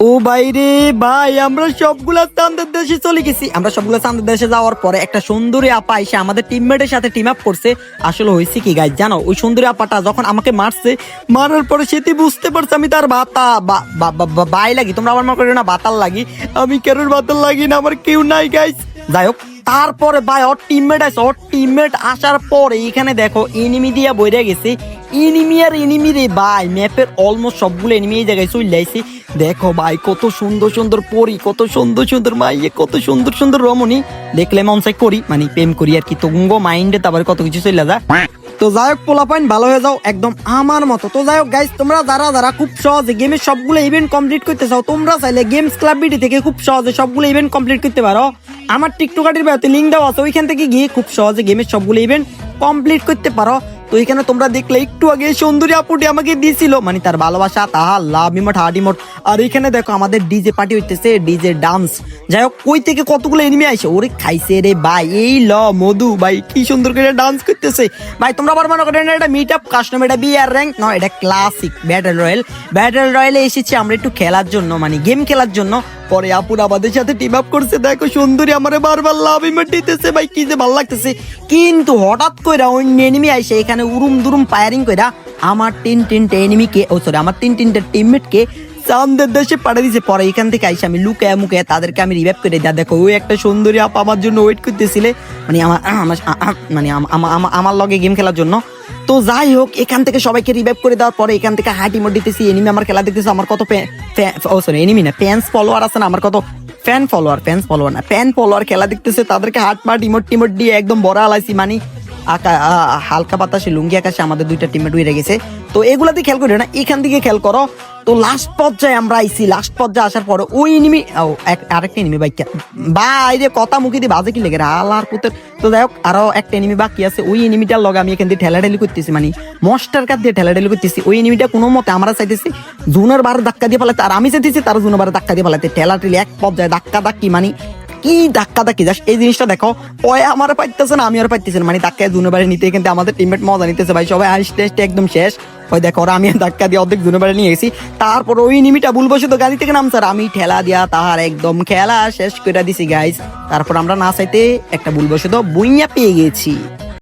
ও বাইরে ভাই, আমরা সবগুলা চাঁদের দেশে চলে গেছি। আমরা সবগুলা চাঁদের দেশে যাওয়ার পরে একটা সুন্দরী আপা এসে আমাদের টিমমেটের সাথে টিম আপ করছে। আসলে হয়েছে কি গাইজ জানো, ওই সুন্দরী আপাটা যখন আমাকে মারছে, মারার পরে সেটি বুঝতে পারছে আমি তার বাই লাগি। তোমরা আমার মনে করো না বাতাল লাগি, আমি কেরোর বাতাল লাগি না, আমার কেউ নাই গাইজ। যাই হোক, তারপরে ভাই ওর টিমমেট আছে, ওর টিমমেট আসার পরে এখানে দেখো এনিমি দিয়া বইরে গেছে। এনিমি আর এনিমি রে ভাই, ম্যাপের অলমোস্ট সবগুলো এনিমি এই জায়গায় চলে যাইছে। দেখো ভাই কত সুন্দর সুন্দর পরি, কত সুন্দর সুন্দর মাইয়ে, কত সুন্দর সুন্দর রমণী। দেখলে মন চাই করি, মানে প্রেম করি আর কি। তুঙ্গ মাইন্ডে তারপরে কত কিছু চলে যা। তো যাই হোক, পোলা পয়েন্ট ভালো হয়ে যাও একদম আমার মতো। তো যাই হোক গাইস, তোমরা যারা যারা খুব সহজে গেমের সবগুলো ইভেন্ট কমপ্লিট করতে চাও, তোমরা চাইলে গেমস ক্লাব বিডি থেকে খুব সহজে সবগুলো ইভেন্ট কমপ্লিট করতে পারো। আমার টিকটক আইডির বায়োতে লিঙ্ক দেওয়া আছে, ওইখান থেকে গিয়ে খুব সহজে গেমের সবগুলো ইভেন্ট কমপ্লিট করতে পারো। তো এখানে তোমরা দেখলে একটু আগে সুন্দরী আপুটি আমাকে দিয়েছিল, মানে তার ভালোবাসা, তাহা লাভ ইমোট, হার্ড ইমোট। আর এখানে দেখো আমাদের ডিজে পার্টি হইতেছে, ডিজে ডান্স। যাই হোক, কই থেকে কতগুলো এনিমি আইছে, ওরে খাইছে রে ভাই। এই মধু ভাই কি সুন্দর করে ডান্স করতেছে ভাই। তোমরা আবার মনে করেন এটা মিট আপ কাস্টম, এটা বিআর র্যাঙ্ক নয়, এটা ক্লাসিক ব্যাটল রয়্যাল। ব্যাটল রয়্যালে এসেছি আমরা একটু খেলার জন্য, মানে গেম খেলার জন্য। পরে আপুর আমাদের সাথে টিম আপ করছে। দেখো সুন্দরী আমারে বারবার লাভ ইমোট দিতেছে ভাই, কি যে ভালো লাগতেছে। কিন্তু হঠাৎ করে অন্য এনিমি আইসে এখানে উরুম দুরুম ফায়ারিং কইরা আমার তিনটে এনিমিকে, আমার তিনটে টিমমেটকে চাঁদের দেশে পাঠিয়ে দিয়েছে। পরে এখান থেকে আইসে আমি লুকায় মুখে তাদেরকে আমি রিভাইভ করে দেয়া। দেখো ওই একটা সুন্দরী আপা আমার জন্য ওয়েট করতেছিলে, মানে আমার লগে গেম খেলার জন্য। তো যাই হোক, এখান থেকে সবাইকে রিভাইভ করে দেওয়ার পরে এখান থেকে হাইট ইমোট দিতেছি। এনিমি আমার খেলা দেখতেছে, আমার কত এনিমি না ফ্যান্স ফলোয়ার আছে না, আমার কত ফ্যান ফলোয়ার খেলা দেখতেছে। তাদেরকে হাট মাট ইমোট টিমোট দিয়ে একদম বড় আলাইছি, মানে হালকা বাতাসে লুঙ্গি আকাশে আমাদের দুইটা টিমমেট উড়ে গেছে। তো এগুলাতে খেয়াল করি না, এখান থেকে খেয়াল করো। তো লাস্ট পর্যায়ে আমরা আইছি, লাস্ট পর্যায়ে আসার পরে ওই এনিমি, আরেকটা এনিমি বাইরে কথা মুখে দিয়ে বাজে কি লেগে আলার পুতের। তো যাই হোক, আরো একটা এনিমি বাকি আছে। ওই এনিমিটার লগে আমি এখান দিয়ে ঠেলাঠেলি করতেছি, মানে মস্টার কাট দিয়ে ঠেলাঠেলি করতেছি। ওই এনিমিটা কোনো মতে আমরা চাইতেছি জুনের বার ধাক্কা দিয়ে পালাতে, আর আমি চাইতেছি তার জুনের বার ধাক্কা দিয়ে পালাতে। ঠেলাঠেলি এক পর্যায়ে ধাক্কা ধাক্কি, মানে কি ধাক্কা ধাক্কি। জাস্ট এই জিনিসটা দেখো, ওই আমার পাইতেছে না, আমি আর পাইতেছি না, মানে ধাক্কায় জুনের বাড়ি নিতে কিন্তু আমাদের টিমমেট মজা নিতেছে ভাই। সবাই হাসতে হাসতে একদম শেষ। ওই দেখো, ওরা আমি ধাক্কা দিয়ে অর্ধেক জুনের বাড়ি নিয়ে গেছি। তারপর ওই নিমিটা ভুলবশত গাড়ি থেকে নামছে, আর আমি ঠেলা দিয়া তাহার একদম খেলা শেষ করে দিছি গাইজ। তারপর আমরা না চাইতে একটা ভুলবশত বইয়া পেয়ে গেছি।